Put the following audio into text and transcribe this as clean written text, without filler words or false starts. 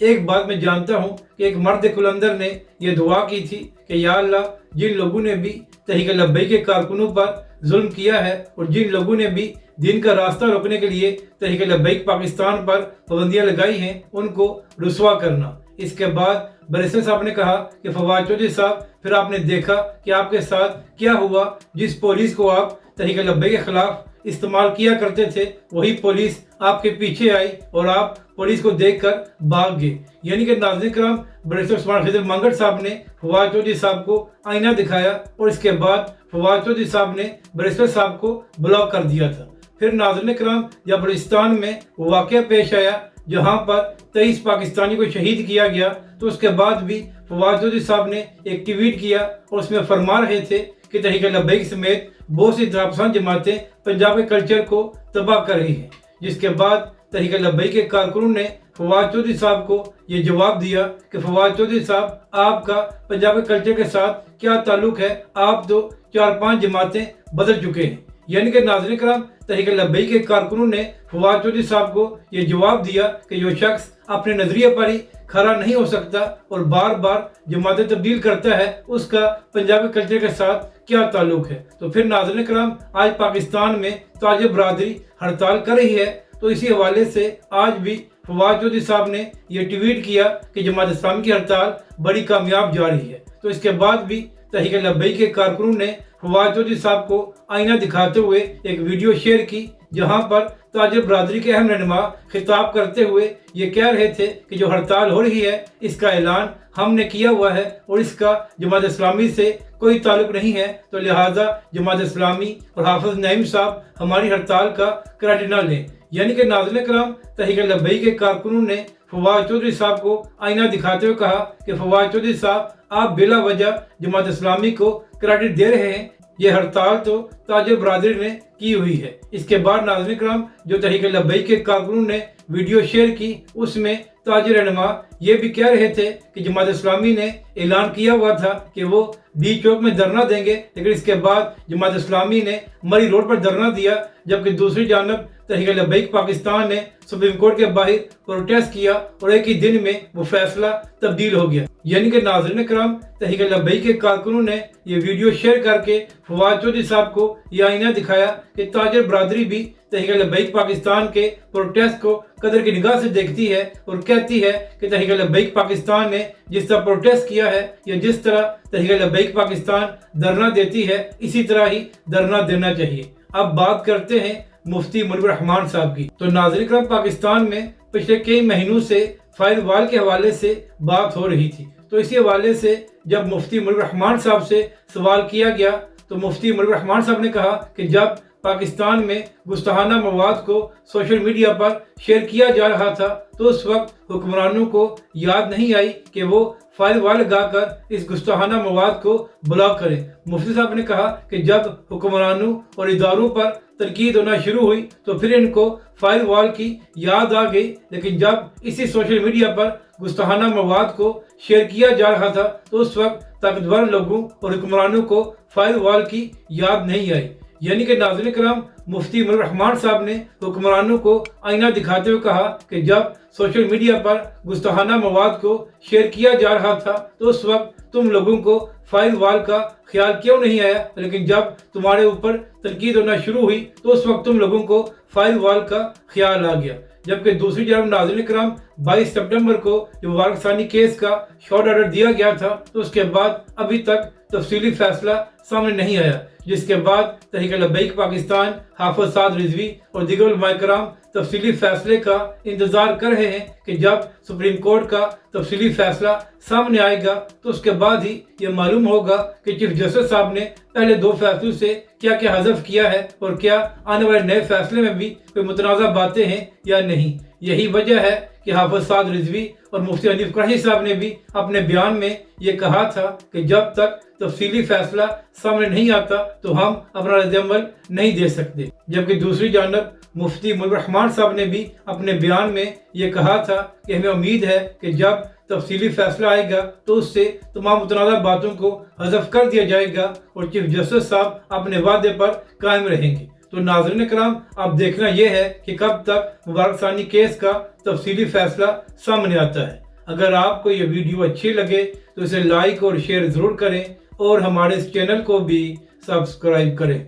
ایک بات میں جانتا ہوں کہ ایک مرد قلندر نے یہ دعا کی تھی کہ یا اللہ، جن لوگوں نے بھی تحریک لبیک کے کارکنوں پر ظلم کیا ہے اور جن لوگوں نے بھی دین کا راستہ روکنے کے لیے تحریک لبیک پاکستان پر پابندیاں لگائی ہیں، ان کو رسوا کرنا۔ اس کے بعد بیرسٹر صاحب نے کہا کہ فواد چودھری صاحب، پھر آپ نے دیکھا کہ آپ کے ساتھ کیا ہوا۔ جس پولیس کو آپ تحریک لبیک کے خلاف استعمال کیا کرتے تھے، وہی پولیس آپ کے پیچھے آئی اور آپ پولیس کو دیکھ کر بھاگ گئے۔ یعنی کہ ناظرین کرام، بیرسٹر عثمان خضر مانگڑ صاحب نے فواد چودھری صاحب کو آئینہ دکھایا اور اس کے بعد فواد چودھری صاحب نے بیرسٹر صاحب کو بلاک کر دیا تھا۔ پھر ناظرین کرام، جب بلوچستان میں وہ واقعہ پیش آیا جہاں پر 23 پاکستانی کو شہید کیا گیا، تو اس کے بعد بھی فواد چودھری صاحب نے ایک ٹویٹ کیا اور اس میں فرما رہے تھے کہ تحریک لبیک سمیت بہت سی انتہا پسند جماعتیں پنجاب کے کلچر کو تباہ کر رہی ہیں۔ جس کے بعد تحریک لبیک کے کارکنوں نے فواد چودھری صاحب کو یہ جواب دیا کہ فواد چودھری صاحب، آپ کا پنجاب کے کلچر کے ساتھ کیا تعلق ہے؟ آپ تو 4-5 جماعتیں بدل چکے ہیں۔ یعنی کہ ناظرین کرام، تحریک لبیک کے کارکنوں نے فواد چودھری صاحب کو یہ جواب دیا کہ جو شخص اپنے نظریے پر ہی کھڑا نہیں ہو سکتا اور بار بار جماعتیں تبدیل کرتا ہے، اس کا پنجابی کلچر کے ساتھ کیا تعلق ہے؟ تو پھر ناظرین کرام، آج پاکستان میں تاجر برادری ہڑتال کر رہی ہے، تو اسی حوالے سے آج بھی فواد چودھری صاحب نے یہ ٹویٹ کیا کہ جماعت اسلامی کی ہڑتال بڑی کامیاب جاری ہے۔ تو اس کے بعد بھی تحریک لبیک کے کارکنوں نے فواد چودھری صاحب کو آئینہ دکھاتے ہوئے ایک ویڈیو شیئر کی، جہاں پر تاجر برادری کے اہم رہنما خطاب کرتے ہوئے یہ کہہ رہے تھے کہ جو ہڑتال ہو رہی ہے، اس کا اعلان ہم نے کیا ہوا ہے اور اس کا جماعت اسلامی سے کوئی تعلق نہیں ہے، تو لہٰذا جماعت اسلامی اور حافظ نعیم صاحب ہماری ہڑتال کا کریڈٹ نہ لیں۔ یعنی کہ ناظرین کرام، تحریک لبیک کے کارکنوں نے فواد چودھری صاحب کو آئینہ دکھاتے ہوئے کہا کہ فواد چودھری صاحب، آپ بلا وجہ جماعت اسلامی کو کریڈٹ دے رہے ہیں، یہ ہڑتال تو تاجر برادری نے کی ہوئی ہے۔ اس کے بعد ناظرین کرام، جو تحریک لبیک کے کارکنوں نے ویڈیو شیئر کی، اس میں تاجر رہنما یہ بھی کہہ رہے تھے کہ جماعت اسلامی نے اعلان کیا ہوا تھا کہ وہ ڈی چوک میں دھرنا دیں گے، لیکن اس کے بعد جماعت اسلامی نے مری روڈ پر دھرنا دیا، جبکہ دوسری جانب تحریک لبیک پاکستان نے سپریم کورٹ کے باہر پروٹیسٹ کیا اور ایک ہی دن میں وہ فیصلہ تبدیل ہو گیا۔ یعنی کہ ناظرین کرام، تحریک لبیک کے کارکنوں نے یہ ویڈیو شیئر کر کے فواد چودھری صاحب کو یہ آئینہ دکھایا کہ تاجر برادری بھی تحریک لبیک پاکستان کے پروٹیسٹ کو قدر کی نگاہ سے دیکھتی ہے اور کہتی ہے کہ تحریک لبیک پاکستان نے جس طرح پروٹیسٹ کیا ہے یا جس طرح تحریک لبیک پاکستان دھرنا دیتی ہے، اسی طرح ہی دھرنا دینا چاہیے۔ اب بات کرتے ہیں مفتی منیب الرحمان صاحب کی۔ تو ناظرین کرام، پاکستان میں پچھلے کئی مہینوں سے فائر وال کے حوالے سے بات ہو رہی تھی، تو اسی حوالے سے جب مفتی منیب الرحمان صاحب سے سوال کیا گیا تو مفتی منیب الرحمان صاحب نے کہا کہ جب پاکستان میں گستاخانہ مواد کو سوشل میڈیا پر شیئر کیا جا رہا تھا تو اس وقت حکمرانوں کو یاد نہیں آئی کہ وہ فائر وال لگا کر اس گستاخانہ مواد کو بلاک کریں۔ مفتی صاحب نے کہا کہ جب حکمرانوں اور اداروں پر تنقید ہونا شروع ہوئی تو پھر ان کو فائر وال کی یاد آ گئی، لیکن جب اسی سوشل میڈیا پر گستاخانہ مواد کو شیئر کیا جا رہا تھا تو اس وقت طاقتور لوگوں اور حکمرانوں کو فائر وال کی یاد نہیں آئی۔ یعنی کہ ناظرین کرام، مفتی منیب الرحمان صاحب نے حکمرانوں کو آئینہ دکھاتے ہوئے کہا کہ جب سوشل میڈیا پر گستاخانہ مواد کو شیئر کیا جا رہا تھا تو اس وقت تم لوگوں کو فائر وال کا خیال کیوں نہیں آیا، لیکن جب تمہارے اوپر تنقید ہونا شروع ہوئی تو اس وقت تم لوگوں کو فائر وال کا خیال آ گیا۔ جبکہ دوسری جانب ناظرین کرام، 22 سپٹمبر کو جو مبارک ثانی کیس کا شارٹ آرڈر دیا گیا تھا تو اس کے بعد ابھی تک تفصیلی فیصلہ سامنے نہیں آیا، جس کے بعد تحریک لبیک پاکستان، حافظ سعد رضوی اور دیگر علماء کرام تفصیلی فیصلے کا انتظار کر رہے ہیں کہ جب سپریم کورٹ کا تفصیلی فیصلہ سامنے آئے گا تو اس کے بعد ہی یہ معلوم ہوگا کہ چیف جسٹس صاحب نے پہلے 2 فیصلوں سے کیا کیا حذف کیا ہے اور کیا آنے والے نئے فیصلے میں بھی کوئی متنازع باتیں ہیں یا نہیں۔ یہی وجہ ہے کہ حافظ سعد رضوی اور مفتی حنیف قریشی صاحب نے بھی اپنے بیان میں یہ کہا تھا کہ جب تک تفصیلی فیصلہ سامنے نہیں آتا تو ہم اپنا رد عمل نہیں دے سکتے۔ جبکہ دوسری جانب مفتی منیب الرحمان صاحب نے بھی اپنے بیان میں یہ کہا تھا کہ ہمیں امید ہے کہ جب تفصیلی فیصلہ آئے گا تو اس سے تمام متنازع باتوں کو حذف کر دیا جائے گا اور چیف جسٹس صاحب اپنے وعدے پر قائم رہیں گے۔ تو ناظرین کرام، اب دیکھنا یہ ہے کہ کب تک مبارک ثانی کیس کا تفصیلی فیصلہ سامنے آتا ہے۔ اگر آپ کو یہ ویڈیو اچھی لگے تو اسے لائک اور شیئر ضرور کریں اور ہمارے اس چینل کو بھی سبسکرائب کریں۔